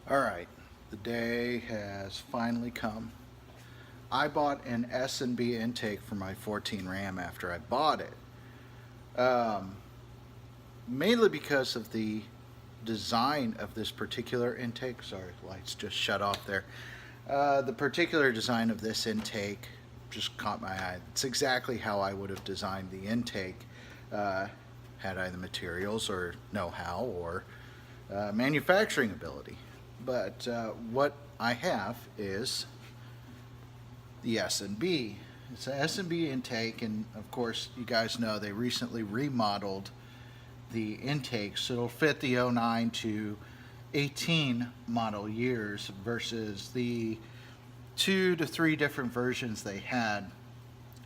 Alright, the day has finally come. I bought an S&B intake for my 14 Ram after I bought it. Mainly because of the design of this particular intake. Sorry, lights just shut off there. The particular design of this intake just caught my eye. It's exactly how I would have designed the intake had I the materials or know-how or manufacturing ability. But what I have is the S&B. It's an S&B intake, and of course you guys know they recently remodeled the intake so it'll fit the 09 to 18 model years versus the 2 to 3 different versions they had.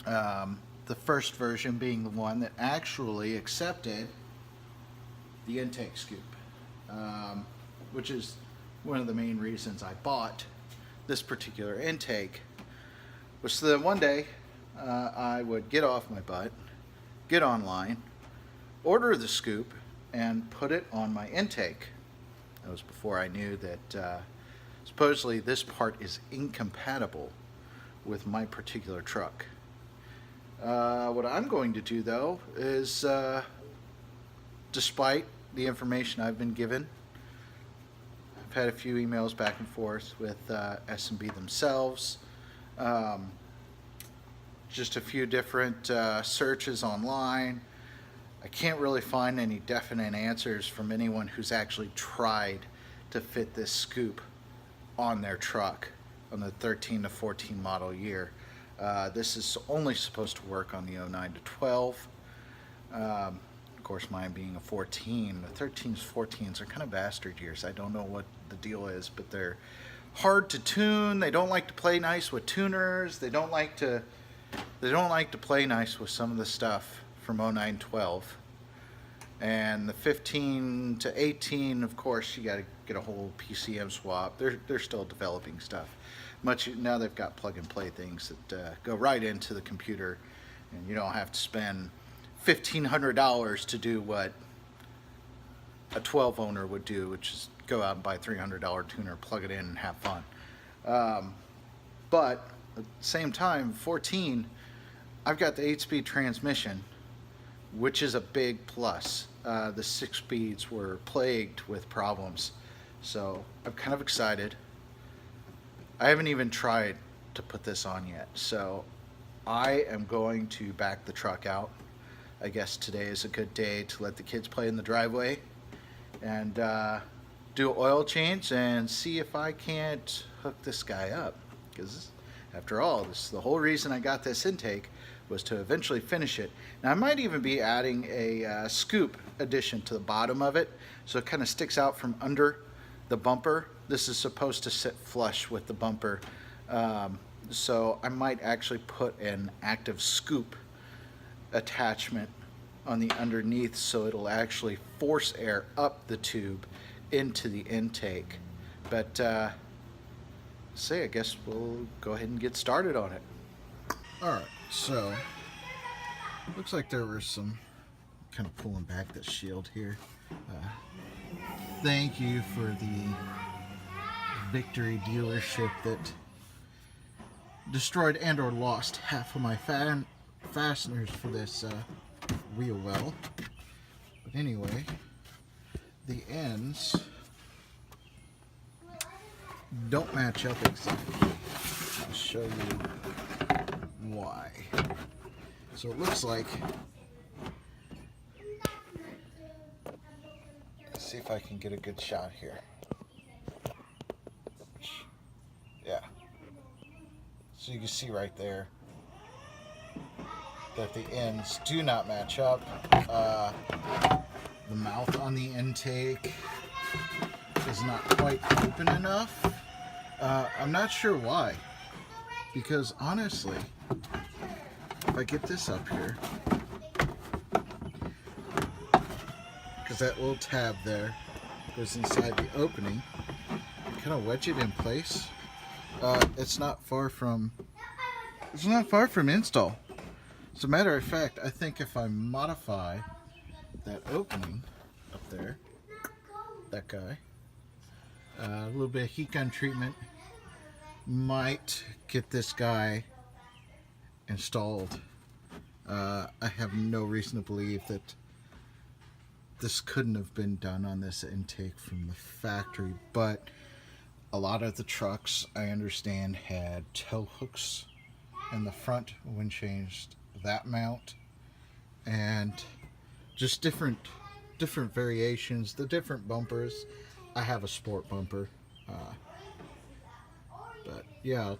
The first version being the one that actually accepted the intake scoop, which is one of the main reasons I bought this particular intake, was so that one day I would get off my butt, get online, order the scoop, and put it on my intake. That was before I knew that supposedly this part is incompatible with my particular truck. What I'm going to do though is, despite the information I've been given, I've had a few emails back and forth with S&B themselves, just a few different searches online. I can't really find any definite answers from anyone who's actually tried to fit this scoop on their truck on the 13 to 14 model year. This is only supposed to work on the 09 to 12. Of course, mine being a 14. The 13s, 14s are kind of bastard years. I don't know what the deal is, but they're hard to tune. They don't like to play nice with tuners. They don't like to play nice with some of the stuff from 09, 12. And the 15 to 18, of course, you got to get a whole PCM swap. They're still developing stuff. Now they've got plug and play things that go right into the computer, and you don't have to spend $1,500 to do what a 12 owner would do, which is go out and buy a $300 tuner, plug it in, and have fun. But at the same time, 14, I've got the 8-speed transmission, which is a big plus. The 6 speeds were plagued with problems, so I'm kind of excited. I haven't even tried to put this on yet, so I am going to back the truck out. I guess today is a good day to let the kids play in the driveway and do an oil change and see if I can't hook this guy up, because after all, this is the whole reason I got this intake, was to eventually finish it. Now I might even be adding a scoop addition to the bottom of it, so it kind of sticks out from under the bumper. This is supposed to sit flush with the bumper, so I might actually put an active scoop attachment on the underneath, so it'll actually force air up the tube into the intake. But I guess we'll go ahead and get started on it. Alright, so looks like there was some kind of pulling back the shield here. Thank you for the Victory dealership that destroyed and or lost half of my fasteners for this wheel well. But anyway, the ends don't match up exactly. I'll show you why. So it looks like, let's see if I can get a good shot here. Yeah. So you can see right there that the ends do not match up. The mouth on the intake is not quite open enough. I'm not sure why, because honestly, if I get this up here, because that little tab there goes inside the opening, kind of wedge it in place. It's not far from install. As a matter of fact, I think if I modify that opening up there, that guy, A little bit of heat gun treatment might get this guy installed. I have no reason to believe that this couldn't have been done on this intake from the factory, but a lot of the trucks, I understand, had tow hooks in the front when changed that mount, and just different variations, the different bumpers. I have a sport bumper, but yeah,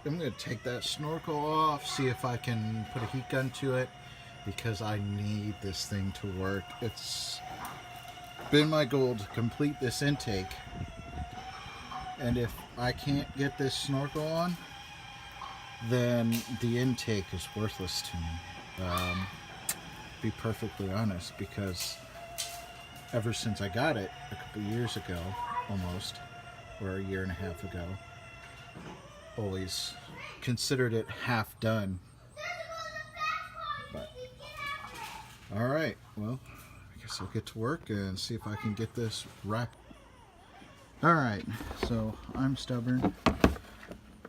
I'm gonna take that snorkel off, see if I can put a heat gun to it, because I need this thing to work. It's been my goal to complete this intake, and if I can't get this snorkel on, then the intake is worthless to me. Be perfectly honest, because ever since I got it a couple years ago, almost, or a year and a half ago, always considered it half done. But all right, well, I guess I'll get to work and see if I can get this wrapped. All right, so I'm stubborn.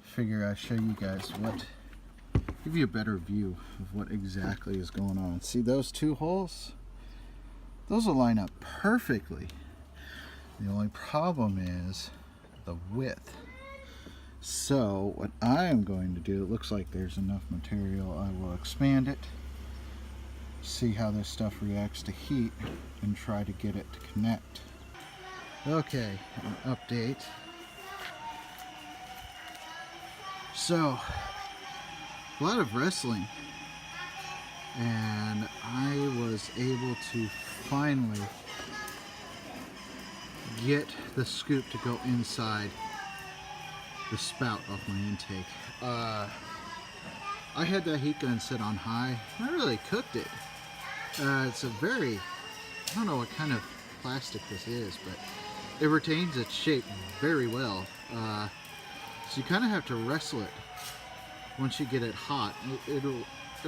Figure I'd show you guys give you a better view of what exactly is going on. See those two holes? Those will line up perfectly. The only problem is the width. So what I am going to do, it looks like there's enough material, I will expand it, see how this stuff reacts to heat, and try to get it to connect. Okay, an update. So, a lot of wrestling, and I was able to finally get the scoop to go inside the spout of my intake. I had that heat gun set on high. I really cooked it. It's a very, I don't know what kind of plastic this is, but it retains its shape very well. So you kind of have to wrestle it once you get it hot. It'll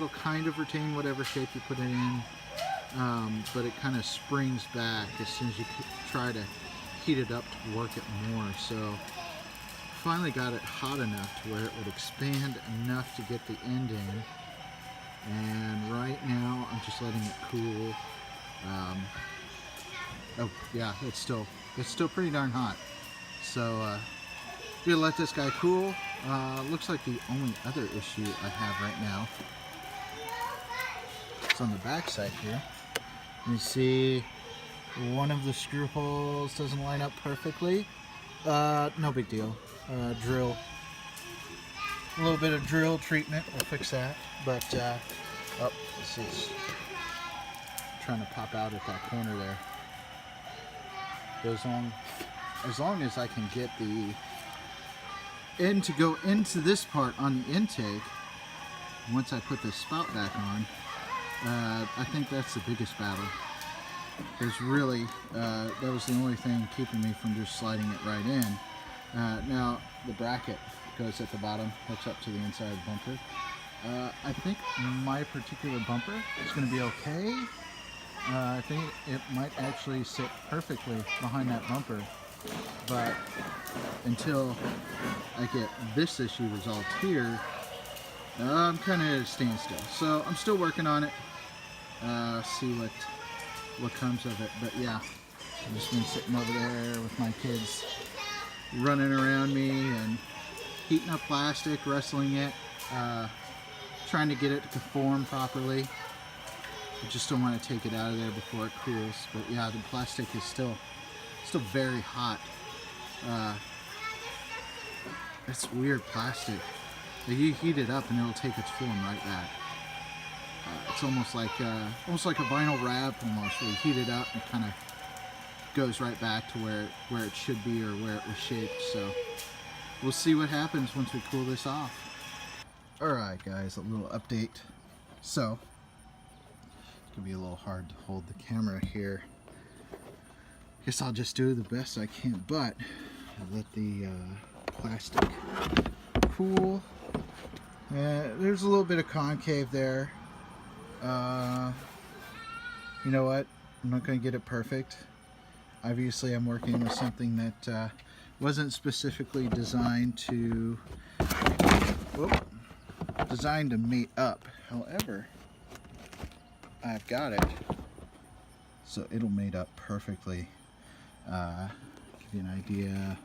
kind of retain whatever shape you put it in, but it kind of springs back as soon as you try to heat it up to work it more. So finally got it hot enough to where it would expand enough to get the end in, and right now I'm just letting it cool. Oh yeah, it's still pretty darn hot. So gonna let this guy cool. Looks like the only other issue I have right now is on the back side here. You see one of the screw holes doesn't line up perfectly. No big deal. Drill. A little bit of drill treatment will fix that. But oh, this is trying to pop out at that corner there. As long as I can get the end to go into this part on the intake, once I put the spout back on, I think that's the biggest battle. Because really, that was the only thing keeping me from just sliding it right in. Now, the bracket goes at the bottom, hooks up to the inside of the bumper. I think my particular bumper is going to be okay. I think it might actually sit perfectly behind that bumper, but until I get this issue resolved here, I'm kind of at a standstill. So I'm still working on it. See what comes of it. But yeah, I've just been sitting over there with my kids running around me and heating up plastic, wrestling it, trying to get it to conform properly. I just don't want to take it out of there before it cools. But yeah, the plastic is still very hot. It's weird plastic. You heat it up and it'll take its form right back. It's almost like a vinyl wrap, almost. Where you heat it up and kind of goes right back to where it should be or where it was shaped. So we'll see what happens once we cool this off. All right, guys, a little update. So it's gonna be a little hard to hold the camera here. Guess I'll just do the best I can, but I'll let the plastic cool. There's a little bit of concave there. You know what? I'm not going to get it perfect. Obviously, I'm working with something that Wasn't specifically designed to mate up. However, I've got it so it'll mate up perfectly. Give you an idea.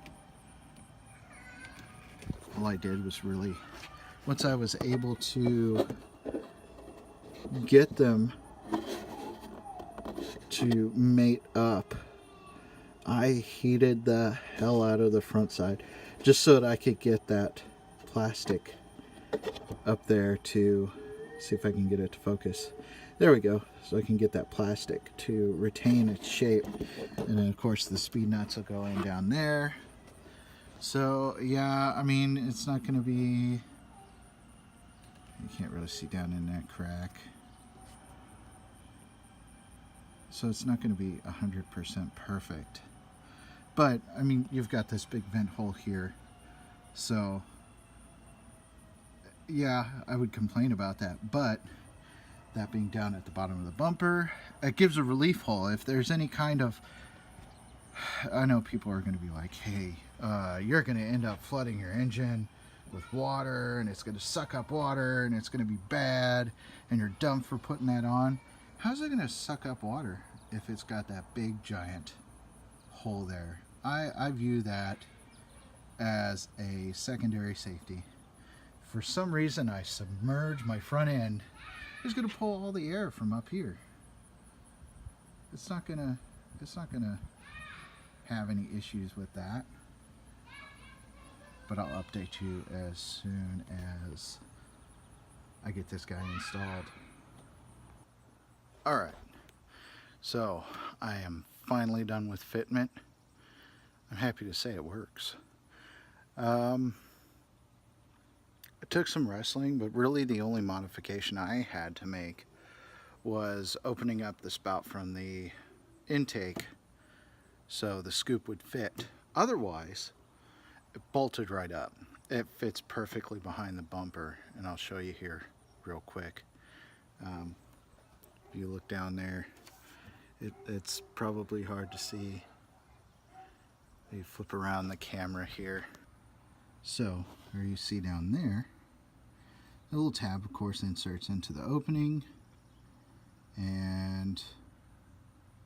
All I did was really, once I was able to get them to mate up, I heated the hell out of the front side just so that I could get that plastic up there to see if I can get it to focus. There we go. So I can get that plastic to retain its shape. And then of course the speed nuts will go in down there. So yeah, I mean, it's not going to be, you can't really see down in that crack. So it's not going to be 100% perfect. But, I mean, you've got this big vent hole here. So, yeah, I would complain about that. But, that being down at the bottom of the bumper, it gives a relief hole. If there's any kind of, I know people are going to be like, hey, you're going to end up flooding your engine with water, and it's going to suck up water, and it's going to be bad, and you're dumb for putting that on. How's it going to suck up water if it's got that big giant hole there? I view that as a secondary safety. For some reason I submerge my front end. It's going to pull all the air from up here. It's not gonna have any issues with that. But I'll update you as soon as I get this guy installed. Alright, so I am finally done with fitment. I'm happy to say it works. It took some wrestling, but really the only modification I had to make was opening up the spout from the intake so the scoop would fit. Otherwise, it bolted right up. It fits perfectly behind the bumper, and I'll show you here real quick. If you look down there, it's probably hard to see. You flip around the camera here. So, where you see down there, the little tab, of course, inserts into the opening, and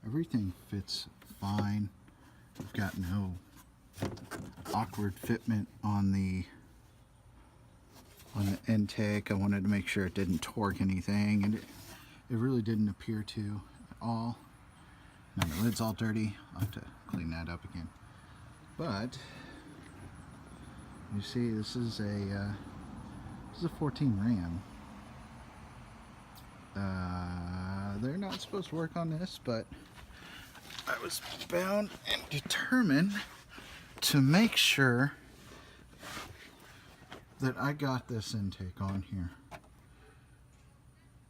everything fits fine. We've got no awkward fitment on the intake. I wanted to make sure it didn't torque anything, and it really didn't appear to at all. Now the lid's all dirty. I'll have to clean that up again. But you see, this is a 14 Ram. They're not supposed to work on this, but I was bound and determined to make sure that I got this intake on here.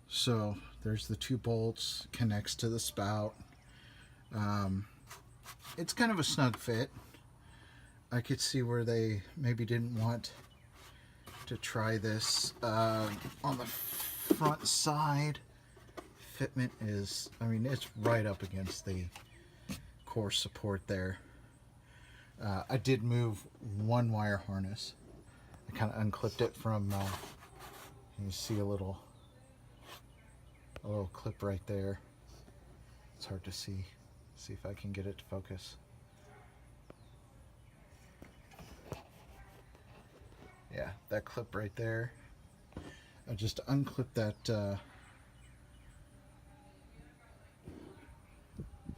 So there's the 2 bolts, connects to the spout. It's kind of a snug fit. I could see where they maybe didn't want to try this on the front side. Fitment is, I mean, it's right up against the core support there. I did move one wire harness. I kind of unclipped it from, you see a little clip right there. It's hard to see. See if I can get it to focus. Yeah, that clip right there. I just unclipped that.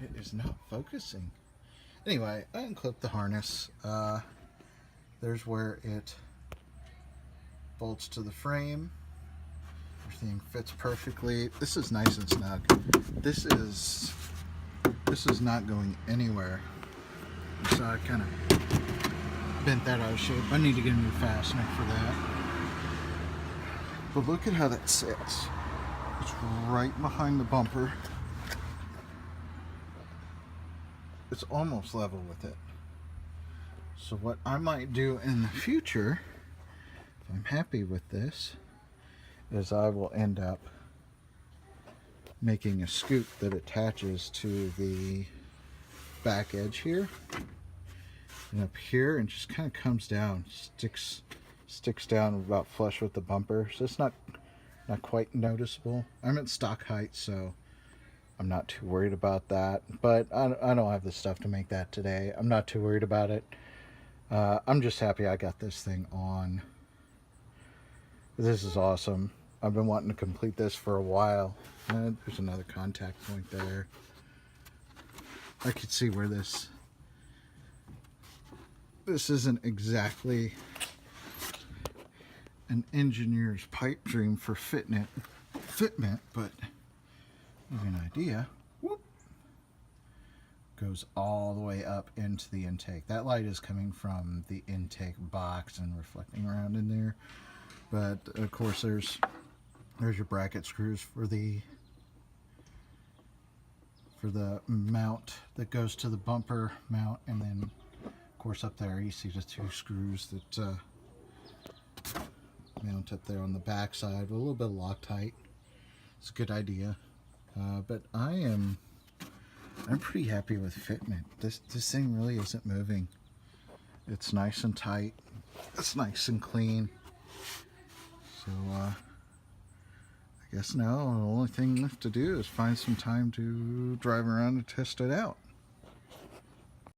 It is not focusing. Anyway, I unclipped the harness. There's where it bolts to the frame. Everything fits perfectly. This is nice and snug. This is not going anywhere. So I kind of bent that out of shape. I need to get a new fastener for that. But look at how that sits. It's right behind the bumper. It's almost level with it. So what I might do in the future, if I'm happy with this, is I will end up making a scoop that attaches to the back edge here, and up here, and just kind of comes down, sticks down about flush with the bumper. So it's not quite noticeable. I'm at stock height, so I'm not too worried about that. But I don't have the stuff to make that today. I'm not too worried about it. I'm just happy I got this thing on. This is awesome. I've been wanting to complete this for a while. There's another contact point there. I could see where this isn't exactly an engineer's pipe dream for fitment, but give you an idea. Whoop. Goes all the way up into the intake. That light is coming from the intake box and reflecting around in there. But of course there's your bracket screws for the mount that goes to the bumper mount, and then of course up there you see the two screws that mount up there on the back side with a little bit of Loctite. It's a good idea. But I'm pretty happy with fitment. This thing really isn't moving. It's nice and tight. It's nice and clean. So I guess now the only thing left to do is find some time to drive around and test it out.